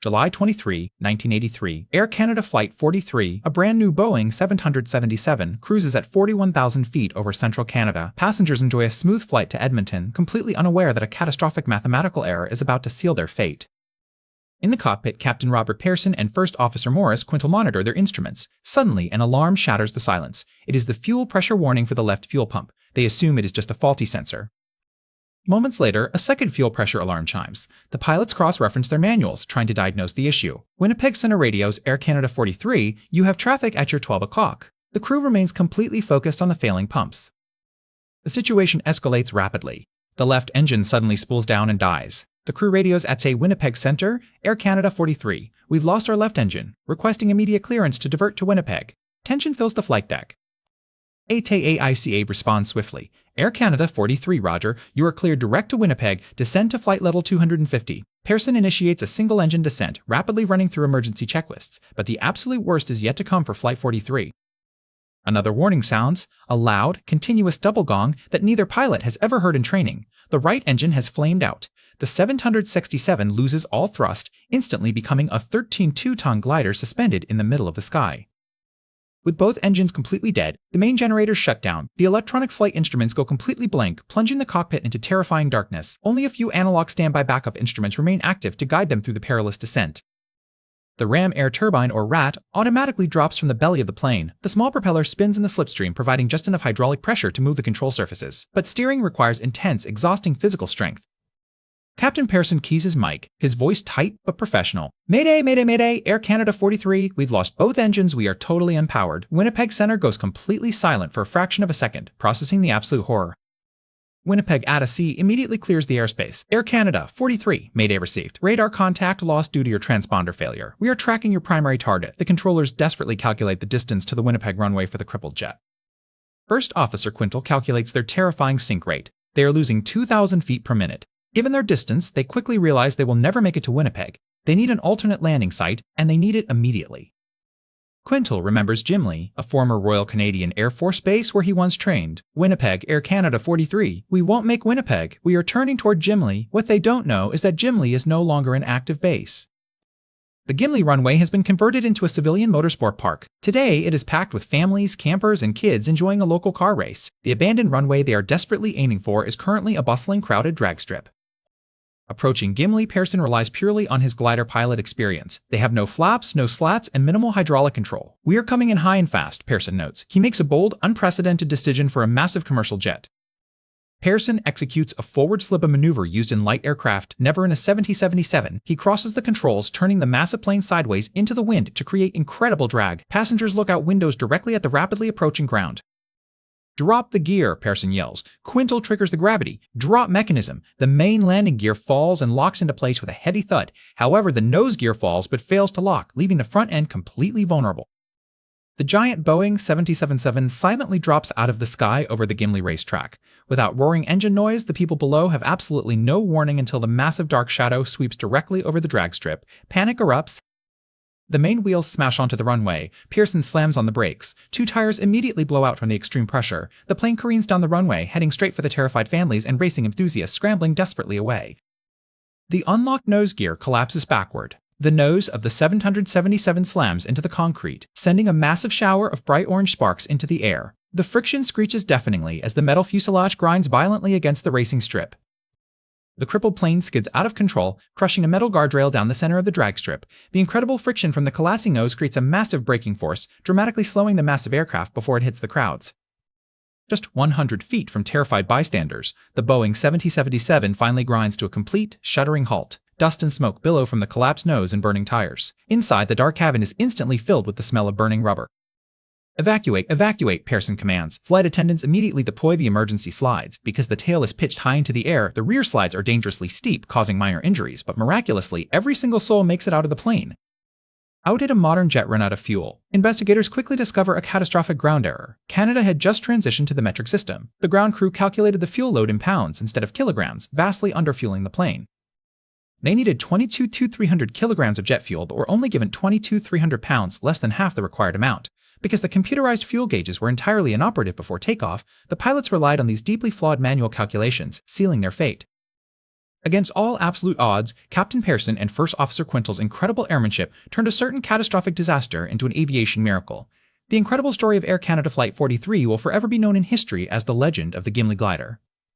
July 23, 1983, Air Canada Flight 43, a brand new Boeing 777, cruises at 41,000 feet over central Canada. Passengers enjoy a smooth flight to Edmonton, completely unaware that a catastrophic mathematical error is about to seal their fate. In the cockpit, Captain Robert Pearson and First Officer Maurice Quintal monitor their instruments. Suddenly, an alarm shatters the silence. It is the fuel pressure warning for the left fuel pump. They assume it is just a faulty sensor. Moments later, a second fuel pressure alarm chimes. The pilots cross-reference their manuals, trying to diagnose the issue. Winnipeg Center radios Air Canada 43, you have traffic at your 12 o'clock. The crew remains completely focused on the failing pumps. The situation escalates rapidly. The left engine suddenly spools down and dies. The crew radios ATC Winnipeg Center, Air Canada 43, we've lost our left engine, requesting immediate clearance to divert to Winnipeg. Tension fills the flight deck. ATC responds swiftly. Air Canada 43, roger, you are cleared direct to Winnipeg, descend to flight level 250. Pearson initiates a single-engine descent, rapidly running through emergency checklists, but the absolute worst is yet to come for Flight 43. Another warning sounds, a loud, continuous double gong that neither pilot has ever heard in training. The right engine has flamed out. The 767 loses all thrust, instantly becoming a 13.2-ton glider suspended in the middle of the sky. With both engines completely dead, the main generators shut down. The electronic flight instruments go completely blank, plunging the cockpit into terrifying darkness. Only a few analog standby backup instruments remain active to guide them through the perilous descent. The ram air turbine, or RAT, automatically drops from the belly of the plane. The small propeller spins in the slipstream, providing just enough hydraulic pressure to move the control surfaces. But steering requires intense, exhausting physical strength. Captain Pearson keys his mic, his voice tight but professional. Mayday, mayday, mayday, Air Canada 43, we've lost both engines, we are totally unpowered. Winnipeg Center goes completely silent for a fraction of a second, processing the absolute horror. Winnipeg ATC immediately clears the airspace. Air Canada 43, mayday received. Radar contact lost due to your transponder failure. We are tracking your primary target. The controllers desperately calculate the distance to the Winnipeg runway for the crippled jet. First Officer Quintal calculates their terrifying sink rate. They are losing 2,000 feet per minute. Given their distance, they quickly realize they will never make it to Winnipeg. They need an alternate landing site, and they need it immediately. Quintal remembers Gimli, a former Royal Canadian Air Force base where he once trained. Winnipeg, Air Canada 43. We won't make Winnipeg. We are turning toward Gimli. What they don't know is that Gimli is no longer an active base. The Gimli runway has been converted into a civilian motorsport park. Today, it is packed with families, campers, and kids enjoying a local car race. The abandoned runway they are desperately aiming for is currently a bustling, crowded drag strip. Approaching Gimli, Pearson relies purely on his glider pilot experience. They have no flaps, no slats, and minimal hydraulic control. We are coming in high and fast, Pearson notes. He makes a bold, unprecedented decision for a massive commercial jet. Pearson executes a forward slip maneuver used in light aircraft, never in a 777. He crosses the controls, turning the massive plane sideways into the wind to create incredible drag. Passengers look out windows directly at the rapidly approaching ground. Drop the gear, Pearson yells. Quintal triggers the gravity. Drop mechanism. The main landing gear falls and locks into place with a heavy thud. However, the nose gear falls but fails to lock, leaving the front end completely vulnerable. The giant Boeing 777 silently drops out of the sky over the Gimli racetrack. Without roaring engine noise, the people below have absolutely no warning until the massive dark shadow sweeps directly over the drag strip. Panic erupts. The main wheels smash onto the runway. Pearson slams on the brakes. Two tires immediately blow out from the extreme pressure. The plane careens down the runway, heading straight for the terrified families and racing enthusiasts scrambling desperately away. The unlocked nose gear collapses backward. The nose of the 777 slams into the concrete, sending a massive shower of bright orange sparks into the air. The friction screeches deafeningly as the metal fuselage grinds violently against the racing strip. The crippled plane skids out of control, crushing a metal guardrail down the center of the drag strip. The incredible friction from the collapsing nose creates a massive braking force, dramatically slowing the massive aircraft before it hits the crowds. Just 100 feet from terrified bystanders, the Boeing 777 finally grinds to a complete, shuddering halt. Dust and smoke billow from the collapsed nose and burning tires. Inside, the dark cabin is instantly filled with the smell of burning rubber. Evacuate, evacuate, Pearson commands. Flight attendants immediately deploy the emergency slides. Because the tail is pitched high into the air, the rear slides are dangerously steep, causing minor injuries, but miraculously, every single soul makes it out of the plane. How did a modern jet run out of fuel? Investigators quickly discover a catastrophic ground error. Canada had just transitioned to the metric system. The ground crew calculated the fuel load in pounds instead of kilograms, vastly underfueling the plane. They needed 22,300 kilograms of jet fuel, but were only given 22,300 pounds, less than half the required amount. Because the computerized fuel gauges were entirely inoperative before takeoff, the pilots relied on these deeply flawed manual calculations, sealing their fate. Against all absolute odds, Captain Pearson and First Officer Quintal's incredible airmanship turned a certain catastrophic disaster into an aviation miracle. The incredible story of Air Canada Flight 43 will forever be known in history as the legend of the Gimli glider.